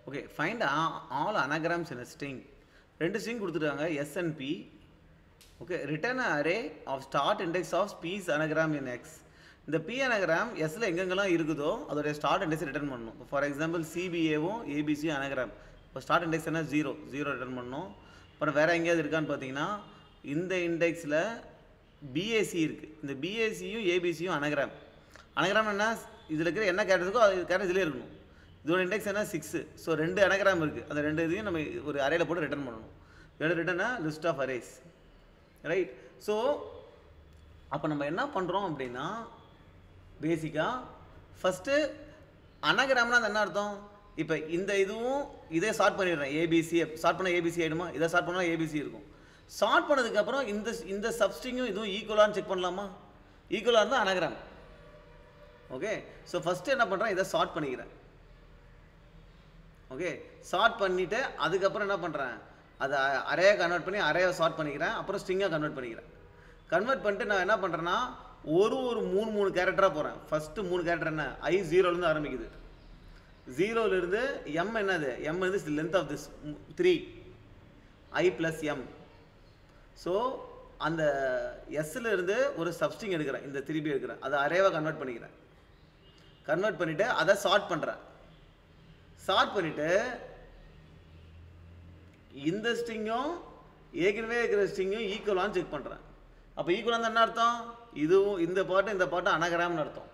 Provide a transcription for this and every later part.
Okay, find all anagrams in a string. ரெண்டு string கொடுத்துருக்காங்க S and P. Okay, return array of start index of P's anagram in X. இந்த P anagram Sல எங்கெங்கெல்லாம் இருக்குதோ அதோடைய start index return பண்ணணும். For example CBAவும் ABCயும் anagram. இப்போ ஸ்டார்ட் இண்டெக்ஸ் என்ன 0 ரிட்டர்ன் பண்ணணும். அப்புறம் வேறு எங்கேயாவது இருக்கான்னு பார்த்தீங்கன்னா இந்த இண்டெக்ஸில் BAC இருக்குது. இந்த BACயும் ABCயும் anagram. anagram என்ன, இதில் இருக்கிற என்ன கேரக்டர் இருக்கோ அது கேரக்டர் இதிலே இருக்கணும். இதோட இண்டெக்ஸ் என்ன 6. ஸோ 2 anagram இருக்குது. அந்த 2 இதையும் நம்ம ஒரு அரேயில் போட்டு ரிட்டர்ன் பண்ணணும். இதோட ரிட்டர்னா list of arrays, right? So அப்போ நம்ம என்ன பண்ணுறோம் அப்படின்னா பேசிக்காக ஃபஸ்ட்டு anagram-னா அது என்ன அர்த்தம்? இப்போ இந்த இதுவும் இதே சார்ட் பண்ணிடுறேன். ஏபிசி சார்ட் பண்ணால் ஏபிசி ஆகிடுமா? இதை சார்ட் பண்ணால் ஏபிசி இருக்கும். சார்ட் பண்ணதுக்கப்புறம் இந்த சப்ஸ்ட்ரிங்கும் இதுவும் ஈக்குவலான்னு செக் பண்ணலாமா? ஈக்குவலாக இருந்தால் anagram. ஓகே, ஸோ ஃபஸ்ட்டு என்ன பண்ணுறேன், இதை சார்ட் பண்ணிக்கிறேன். ஓகே, சார்ட் பண்ணிவிட்டு அதுக்கப்புறம் என்ன பண்ணுறேன், அதை அரேயை கன்வெர்ட் பண்ணி அரேயை சார்ட் பண்ணிக்கிறேன். அப்புறம் ஸ்ட்ரிங்காக கன்வெர்ட் பண்ணிக்கிறேன். கன்வெர்ட் பண்ணிட்டு நான் என்ன பண்ணுறேன்னா ஒரு 3 கேரக்டராக போகிறேன். ஃபஸ்ட்டு 3 கேரக்டர் என்ன, I 0லேருந்து ஆரம்பிக்குது. 0லேருந்து M என்னது, M வந்து length of this 3 I + M. So அந்த எஸ்லேருந்து ஒரு சப்ஸ்ட்ரிங் எடுக்கிறேன், இந்த 3B எடுக்கிறேன். அதை அரேவாக கன்வெர்ட் பண்ணிக்கிறேன். கன்வெர்ட் பண்ணிவிட்டு அதை சார்ட் பண்ணுறேன். சார்ட் பண்ணிவிட்டு இந்த ஸ்ட்ரிங்கும் ஏற்கனவே இருக்கிற ஸ்ட்ரிங்கும் ஈக்குவலான்னு செக் பண்ணுறேன். அப்போ ஈக்குவலாக என்ன அர்த்தம், இதுவும் இந்த பாட்டு anagram-னு அர்த்தம்.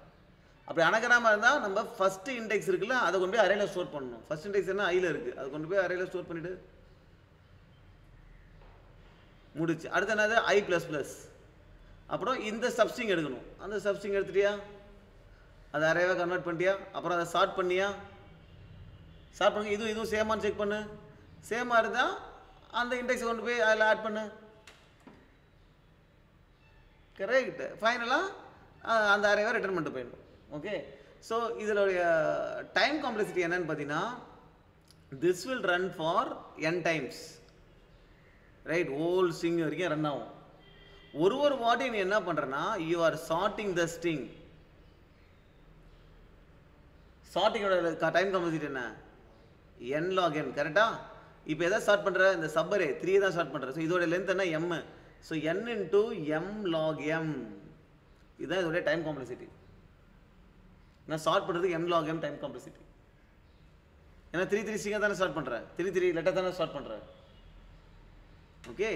அப்படி anagram-ஆக இருந்தால் நம்ம ஃபஸ்ட்டு இண்டெக்ஸ் இருக்குல்ல அதை கொண்டு போய் அரேயில் ஸ்டோர் பண்ணணும். ஃபஸ்ட் இண்டெக்ஸ் என்ன ஐயில் இருக்குது, அதை கொண்டு போய் அரேயில் ஸ்டோர் பண்ணிவிட்டு முடிச்சு. அடுத்து என்னது I++. அப்புறம் இந்த சப்ஸ்ட்ரிங் எடுக்கணும். அந்த சப்ஸ்ட்ரிங் எடுத்துட்டியா, அதை அரேவாக கன்வெர்ட் பண்ணிட்டியா, அப்புறம் அதை சார்ட் பண்ணியா, சார்ட் பண்ணி இதுவும் சேமான்னு செக் பண்ணு. சேமாக இருந்தால் அந்த இண்டெக்ஸை கொண்டு போய் அதில் ஆட் பண்ணு. கரெக்ட். ஃபைனலாக அந்த அரேவை ரிட்டர்ன் பண்ணிட்டு போயிடணும். ஓகே, ஸோ இதோடைய டைம் காம்ப்ளெக்சிட்டி என்னன்னு பார்த்தீங்கன்னா this will run for n times, right? Whole string வரைக்கும் ரன் ஆகும். ஒரு வாட்டி நீ என்ன பண்ணுறன்னா you are sorting the string. சார்ட்டிங்கோட டைம் காம்ப்ளெக்சிட்டி என்ன, n log n, கரெக்டா? இப்போ எதை ஸ்டார்ட் பண்ணுற, இந்த சப்பரே 3 தான் ஸ்டார்ட் பண்ணுற. ஸோ இதோட லென்த் என்ன M. So n × m log m, இதுதான் இதோடைய டைம் காம்ப்ளெக்சிட்டி. நான் ஸ்டார்ட் பண்ணுறதுக்கு m log m time complexity. ஏன்னா 3 ஸ்ட்ரிங்காக தானே ஸ்டார்ட் பண்ணுறேன், 3 லெட்டர் தானே ஸ்டார்ட் பண்ணுறேன். ஓகே,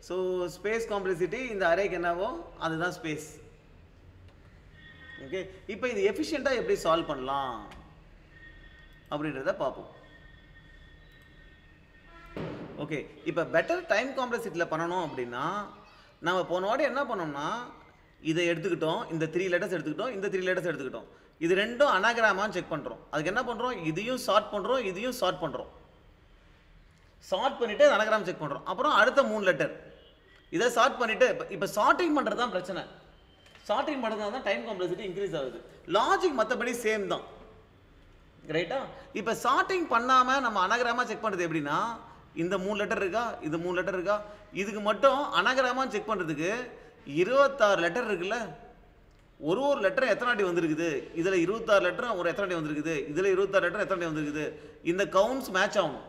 ஸோ ஸ்பேஸ் காம்ப்ளெக்சிட்டி இந்த அரேக்கு என்னவோ அதுதான் ஸ்பேஸ். ஓகே, இப்போ இது எஃபிஷியண்ட்டாக எப்படி சால்வ் பண்ணலாம் அப்படின்றத பார்ப்போம். ஓகே, இப்போ பெட்டர் டைம் காம்ப்ளெக்சிட்டியில் பண்ணணும் அப்படின்னா நம்ம போன வாட்டி என்ன பண்ணோம்னா இதை எடுத்துக்கிட்டோம், இந்த 3 லெட்டர்ஸ் எடுத்துக்கிட்டோம், இந்த 3 லெட்டர்ஸ் எடுத்துக்கிட்டோம். இது ரெண்டும் anagram-ஆன்னு செக் பண்ணுறோம். அதுக்கு என்ன பண்ணுறோம், இதையும் சார்ட் பண்ணுறோம், இதையும் சார்ட் பண்ணுறோம். சார்ட் பண்ணிவிட்டு anagram செக் பண்ணுறோம். அப்புறம் அடுத்த 3 லெட்டர் இதை சார்ட் பண்ணிவிட்டு இப்போ சார்ட்டிங் பண்ணுறது தான் பிரச்சனை. சார்ட்டிங் பண்ணுறதுனால தான் டைம் காம்ப்ளெக்சிட்டி இன்க்ரீஸ் ஆகுது. லாஜிக் மற்றபடி சேம் தான், ரைட்டா? இப்போ சார்ட்டிங் பண்ணாமல் நம்ம anagram-ஆ செக் பண்ணுறது எப்படின்னா இந்த 3 லெட்டர் இருக்கா, இது 3 லெட்டர் இருக்கா, இதுக்கு மட்டும் anagram-ஆ செக் பண்ணுறதுக்கு 26 லெட்டர் இருக்குல்ல. ஒரு லெட்டர் எத்தனை வாட்டி வந்திருக்குது, இதில் 26 லெட்டரும் ஒரு எத்தனை வாட்டி வந்திருக்குது, இதில் 26 லெட்டர் எத்தனை வாட்டி வந்திருக்குது. இந்த கவுண்ட்ஸ் மேட்ச் ஆகணும்.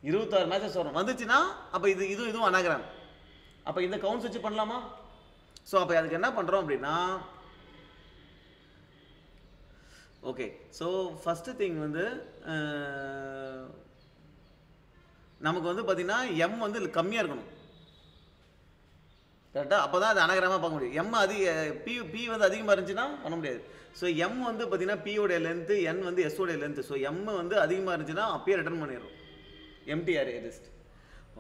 26 மேட்சஸ் வரும். வந்துச்சுன்னா அப்போ இதுவும் anagram. அப்போ இந்த கவுண்ட்ஸ் வச்சு பண்ணலாமா? ஸோ அப்போ அதுக்கு என்ன பண்ணுறோம் அப்படின்னா ஓகே, ஸோ ஃபஸ்ட்டு திங் வந்து நமக்கு வந்து பார்த்தீங்கன்னா M வந்து கம்மியாக இருக்கணும், கரெக்டாக? அப்போ தான் அது anagram-ஆ பார்க்க முடியும். M P வந்து அதிகமாக இருந்துச்சுன்னா பண்ண முடியாது. ஸோ M வந்து பார்த்தீங்கன்னா P உடைய லென்த்து, N வந்து S உடைய லென்த்து. ஸோ M வந்து அதிகமாக இருந்துச்சுன்னா அப்பயே ரிட்டர்ன் பண்ணிடுறோம், empty array list.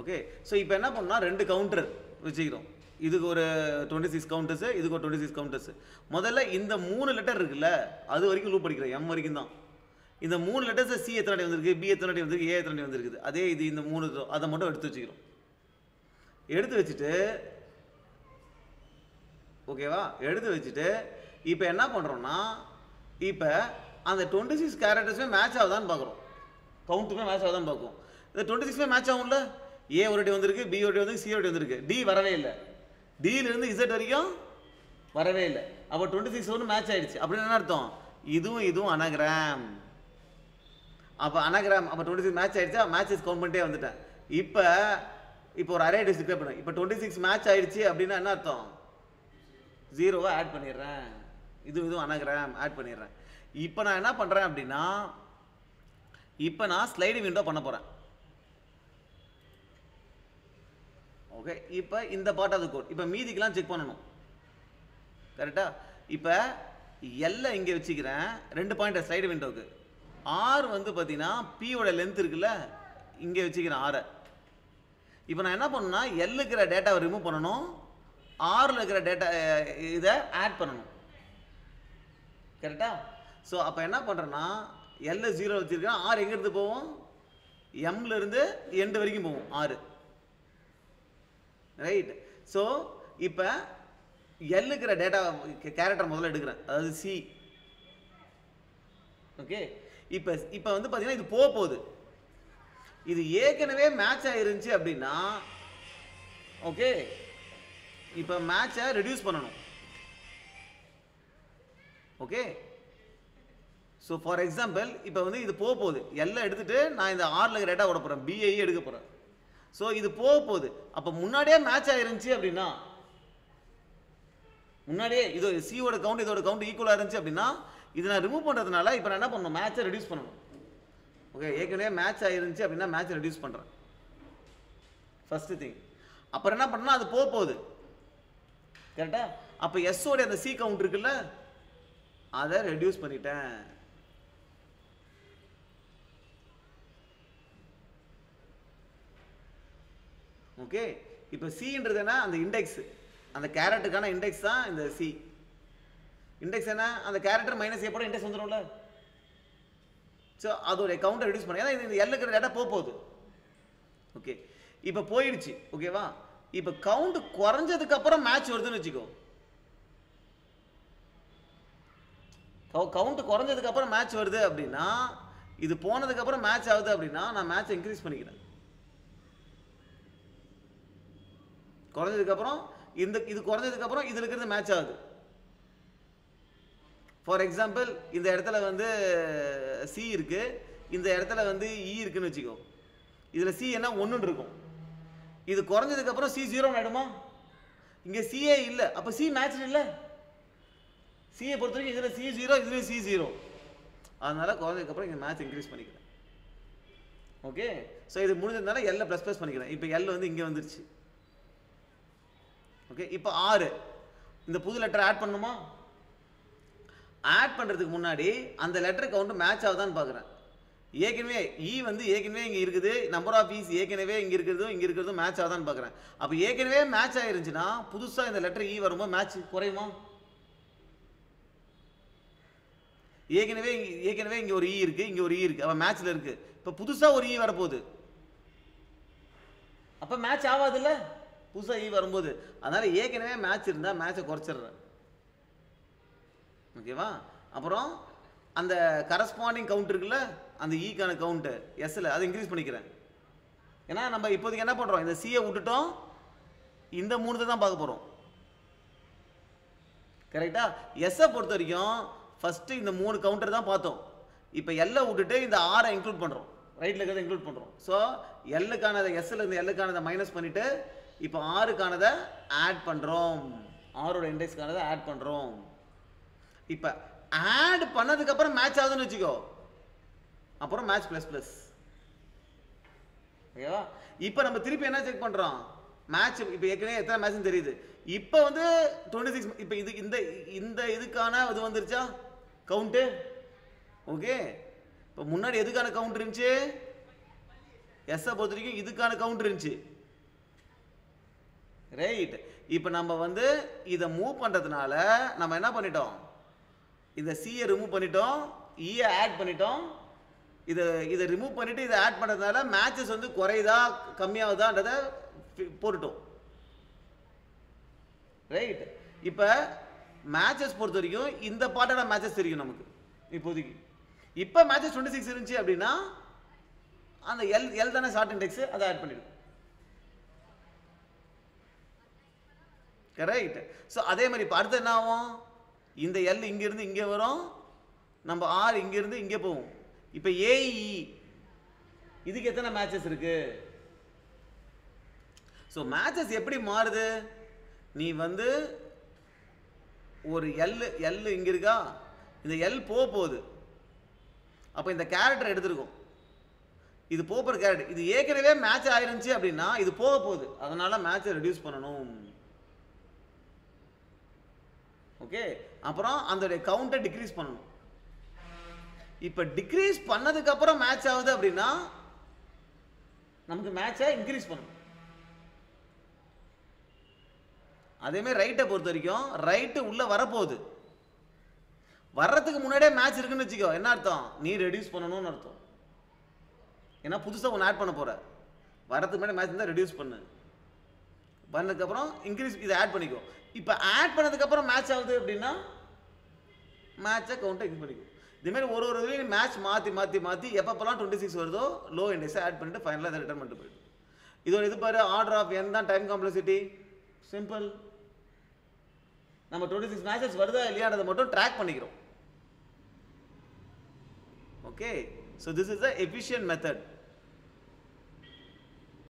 Okay, so இப்போ என்ன பண்ணால் 2 கவுண்டர் வச்சுக்கிறோம். இதுக்கு ஒரு 26 கவுண்டர்ஸு, இதுக்கு ஒரு 26 கவுண்டர்ஸு. முதல்ல இந்த 3 லெட்டர் இருக்குல்ல அது வரைக்கும் லூப் படிக்கிறோம், M வரைக்கும் தான். இந்த 3 லெட்டர்ஸை C எத்தனை வாட்டி வந்திருக்கு, B எத்தனை வாட்டி வந்திருக்கு, A எத்தனை வாட்டி வந்திருக்குது. அதே இது இந்த 3 அதை மட்டும் எடுத்து வச்சுக்கிறோம். எடுத்து வச்சுட்டு ஓகேவா, எடுத்து வச்சுட்டு இப்போ என்ன பண்ணுறோம்னா இப்போ அந்த 26 கேரக்டர்ஸுமே மேட்ச் ஆகுதான்னு பார்க்குறோம். கவுண்ட்டுமே மேட்ச் ஆகுதான்னு பார்க்கும். இந்த 26மே மேட்ச் ஆகும்ல. A ஒரு வாட்டி வந்திருக்கு, B ஒரு வாட்டி வந்திருக்கு, C ஒரு வாட்டி வந்திருக்கு, D வரவே இல்லை. Dலேருந்து Z வரைக்கும் வரவே இல்லை. அப்போ 26 ஒன்று மேட்ச் ஆகிடுச்சு. அப்படின்னு என்ன அர்த்தம், இதுவும் anagram. அப்போ அனகிராம் அப்போ 26 மேட்ச் ஆயிடுச்சா, மேட்சஸ் கவுண்ட் பண்ணிட்டே வந்துட்டேன். இப்போ ஒரு அரே டிஸ்கிரைப் பண்ணுறேன். இப்போ 26 மேட்ச் ஆயிடுச்சு அப்படின்னா என்ன அர்த்தம்? 0 ஆட் பண்ணிடுறேன். இதுவும் அனகிராம் ஆட் பண்ணிடுறேன். இப்போ நான் என்ன பண்ணுறேன் அப்படின்னா, இப்போ நான் ஸ்லைடு விண்டோ பண்ண போகிறேன். ஓகே, இப்போ இந்த பார்ட் ஆஃப் த கோட் இப்போ மீதிக்கெல்லாம் செக் பண்ணணும். கரெக்டாக? இப்போ எல்லை இங்கே வச்சுக்கிறேன். 2 பாயிண்ட் ஸ்லைடு விண்டோவுக்கு. ஆர் வந்து பார்த்தீங்கன்னா பியோட லென்த் இருக்குல்ல, இங்கே வச்சுக்கிறேன் ஆரை. இப்போ நான் என்ன பண்ணணும்னா எல் இருக்கிற டேட்டாவை ரிமூவ் பண்ணணும், ஆரில் இருக்கிற டேட்டா இதை ஆட் பண்ணணும். கரெக்டா? ஸோ அப்போ என்ன பண்ணுறேன்னா எல்ல 0 வச்சுருக்கேன். ஆர் எங்கேருந்து போவோம்? எம்லேருந்து எண்டு வரைக்கும் போவோம் 6. ரைட். ஸோ இப்போ எல் இருக்கிற டேட்டா கேரக்டர் முதல்ல எடுக்கிறேன், அதாவது சி. ஓகே, இப்போ வந்து பார்த்தீங்கன்னா இது போகுது. இது ஏற்கனவே மேட்ச் ஆயிருந்துச்சு அப்படின்னா ஓகே, இப்போ மேட்சை ரெடியூஸ் பண்ணணும். ஓகே, ஸோ ஃபார் எக்ஸாம்பிள் இப்போ வந்து இது போகுது. எல்லாம் எடுத்துட்டு நான் இந்த ஆரில் இருக்கிற டேட்டா விட போகிறேன், பிஐ எடுக்க போகிறேன். ஸோ இது போகுது. அப்போ முன்னாடியே மேட்ச் ஆயிருந்துச்சு அப்படின்னா, முன்னாடியே இது சியோட கவுண்ட் இதோட கவுண்ட் ஈக்குவலாக இருந்துச்சு அப்படின்னா, இது நான் ரிமூவ் பண்ணுறதுனால இப்போ நான் என்ன பண்ணணும், மேட்சை ரெடியூஸ் பண்ணணும். ஓகே, ஏற்கனவே மேட்ச் ஆயிருந்துச்சு அப்படின்னா மேட்சை ரெடியூஸ் பண்ணுறேன், ஃபஸ்ட்டு திங். அப்புறம் என்ன பண்ணணும், அது போகுது. கரெக்டா? அப்போ எஸ்ஸோட அந்த சி கவுண்ட் இருக்குல்ல, அதை ரெடியூஸ் பண்ணிட்டேன். ஓகே, இப்போ சின்றது என்ன, அந்த இண்டெக்ஸ், அந்த கேரக்டருக்கான இண்டெக்ஸ் தான் இந்த சி. இண்டெக்ஸ் என்ன, அந்த கேரக்டர் மைனஸ் ஏ போட இண்டெக்ஸ் வந்துடும்ல. ஸோ அதோட கவுண்டை ரெடியூஸ் பண்ண, ஏன்னா இந்த எல் இருக்கிற டேட்டா போகுது. ஓகே, இப்போ போயிடுச்சு. ஓகேவா? இப்போ கவுண்ட் குறைஞ்சதுக்கு அப்புறம் மேட்ச் வருதுன்னு வச்சுக்கோ. கவுண்ட் குறைஞ்சதுக்கு அப்புறம் மேட்ச் வருது அப்படின்னா, இது போனதுக்கு அப்புறம் மேட்ச் ஆகுது அப்படின்னா நான் மேட்சை இன்க்ரீஸ் பண்ணிக்கிறேன். குறைஞ்சதுக்கு அப்புறம் இது குறைஞ்சதுக்கு அப்புறம் இது இருக்கிறது மேட்ச் ஆகுது. ஃபார் எக்ஸாம்பிள் இந்த இடத்துல வந்து சி இருக்கு, இந்த இடத்துல வந்து இ இருக்குன்னு வச்சுக்கோ. இதில் சி என்ன 1 இருக்கும். இது குறைஞ்சதுக்கு அப்புறம் சி 0 ஆயிடுமா? இங்கே சிஏ இல்லை, அப்போ சி மேட்ச் இல்லை. சிஏ பொறுத்த வரைக்கும் இதில் சி 0, இதுலேயும் சி 0. அதனால குறைஞ்சதுக்கு அப்புறம் இங்கே மேட்ச் இன்க்ரீஸ் பண்ணிக்கிறேன். ஓகே, ஸோ இது முடிஞ்சதுனால எல்ல ப்ளஸ் ப்ளஸ் பண்ணிக்கிறேன். இப்போ எல் வந்து இங்கே வந்துருச்சு. ஓகே, இப்போ 6 இந்த புது லெட்டர் ஆட் பண்ணணுமா? ஆட் பண்ணுறதுக்கு முன்னாடி அந்த லெட்டர் கவுண்ட் மேட்ச் ஆகுதான்னு பார்க்குறேன். ஏற்கனவே இ வந்து ஏற்கனவே இங்கே இருக்குது, நம்பர் ஆஃப் ஈஸ் ஏற்கனவே இங்கே இருக்கிறதும் மேட்ச் ஆகுதான்னு பார்க்குறேன். அப்போ ஏற்கனவே மேட்ச் ஆயிருந்துச்சுன்னா புதுசாக இந்த லெட்டர் இ வரும்போது மேட்ச் குறையுமா? ஏற்கனவே இங்கே ஒரு இ இருக்குது, இங்கே ஒரு இ இருக்குது, அப்போ மேட்ச்சில் இருக்குது. இப்போ புதுசாக ஒரு இ வரப்போகுது, அப்போ மேட்ச் ஆகாதுல்ல புதுசாக இ வரும்போது. அதனால் ஏற்கனவே மேட்ச் இருந்தால் மேட்சை குறைச்சிடுறேன். ஓகேவா? அப்புறம் அந்த கரஸ்பாண்டிங் கவுண்ட் இருக்குல்ல, அந்த ஈக்கான கவுண்ட்டு எஸ்ஸில் அதை இன்க்ரீஸ் பண்ணிக்கிறேன். ஏன்னா நம்ம இப்போதைக்கு என்ன பண்ணுறோம், இந்த சியை விட்டுட்டோம், இந்த 3 தான் பார்க்க போகிறோம். கரெக்டாக? எஸ்ஸை பொறுத்த வரைக்கும் ஃபஸ்ட்டு இந்த 3 கவுண்டர் தான் பார்த்தோம். இப்போ எல்லை விட்டுட்டு இந்த 6 இன்க்ளூட் பண்ணுறோம், ரைட்டில் இருக்கிறத இன்க்ளூட் பண்ணுறோம். ஸோ எல்லுக்கானதை எஸ்ஸில் இருந்து எல்லுக்கானதை மைனஸ் பண்ணிவிட்டு இப்போ 6க்கானதை ஆட் பண்ணுறோம், 6ஓட இண்டெக்ஸ்க்கானதை ஆட் பண்ணுறோம். இப்போ ஆட் பண்ணதுக்கப்புறம் மேட்ச் ஆகுதுன்னு வச்சுக்கோ, அப்புறம் மேட்ச் ப்ளஸ் ப்ளஸ். ஓகேவா? இப்போ நம்ம திருப்பி என்ன செக் பண்ணுறோம், மேட்ச் இப்போ ஏற்கனவே எத்தனை மேட்ச்னு தெரியுது. இப்போ வந்து 26, இப்போ இந்த இதுக்கான இது வந்துருச்சா கவுண்ட்டு. ஓகே, இப்போ முன்னாடி எதுக்கான கவுண்ட் இருந்துச்சு, எஸ்ஸை பொறுத்த வரைக்கும் இதுக்கான கவுண்ட் இருந்துச்சு. ரைட். இப்போ நம்ம வந்து இதை மூவ் பண்ணுறதுனால நம்ம என்ன பண்ணிட்டோம், இந்த சியை ரிமூவ் பண்ணிட்டோம், இயை ஆட் பண்ணிட்டோம். இதை ரிமூவ் பண்ணிட்டு இதை ஆட் பண்ணுறதுனால மேட்சஸ் வந்து குறையுதா கம்மியாகுதான்றதை போட்டுட்டோம். ரைட். இப்போ மேட்சஸ் பொறுத்த வரைக்கும் இந்த பார்ட்டான மேட்சஸ் தெரியும் நமக்கு இப்போதைக்கு. இப்போ மேட்சஸ் 26 இருந்துச்சு அப்படின்னா அந்த எல் தானே ஷார்ட் இண்டெக்ஸ், அதை ஆட் பண்ணிடும். ரைட். ஸோ அதே மாதிரி இப்போ அடுத்து என்ன ஆகும், இந்த எல் இங்கேருந்து இங்கே வரும், நம்ம ஆர் இங்கேருந்து இங்கே போவோம். இப்போ ஏஇ இதுக்கு எத்தனை மேட்சஸ் இருக்கு? ஸோ மேட்சஸ் எப்படி மாறுது? நீ வந்து ஒரு எல் இங்கே இருக்கா, இந்த எல் போகுது. அப்போ இந்த கேரக்டர் எடுத்துருக்கோம், இது போகிற கேரக்டர், இது ஏற்கனவே மேட்ச் ஆயிருந்துச்சு அப்படின்னா இது போகுது, அதனால மேட்சை ரெடியூஸ் பண்ணணும். ஓகே, அப்புறம் அதோடைய கவுண்டை டிக்ரீஸ் பண்ணணும். இப்போ டிக்ரீஸ் பண்ணதுக்கு அப்புறம் மேட்ச் ஆகுது அப்படின்னா நமக்கு மேட்சை இன்க்ரீஸ் பண்ணணும். அதேமாதிரி ரைட்டை பொறுத்த வரைக்கும் ரைட்டு உள்ள வரப்போகுது, வர்றதுக்கு முன்னாடியே மேட்ச் இருக்குன்னு வச்சுக்கோ, என்ன அர்த்தம்? நீ ரெடியூஸ் பண்ணணும்னு அர்த்தம். ஏன்னா புதுசாக ஒன்று ஆட் பண்ண போற, வரதுக்கு முன்னாடி மேட்ச் இருந்தால் ரெடியூஸ் பண்ணு, பண்ணதுக்கப்புறம் இன்க்ரீஸ் இதை ஆட் பண்ணிக்கோ. இப்போ ஆட் பண்ணதுக்கப்புறம் மேட்ச் ஆகுது அப்படின்னா மேட்சை கவுண்டை இன்க்ரீஸ் பண்ணிக்கோ. இதேமாதிரி ஒரு இதுலேயும் மேட்ச் மாற்றி மாற்றி மாற்றி எப்பப்பெல்லாம் 26 வருதோ லோ இண்டெக்ஸை ஆட் பண்ணிட்டு ஃபைனலாக அதை ரிட்டர்ன் பண்ணிட்டு போயிடும். இதோட இது பாரு, ஆர்டர் ஆஃப் n தான் டைம் காம்ப்ளெக்சிட்டி. சிம்பிள், நம்ம 26 மேட்சஸ் வருதா இல்லையான்றதை மட்டும் ட்ராக் பண்ணிக்கிறோம். Okay, so this is the efficient method.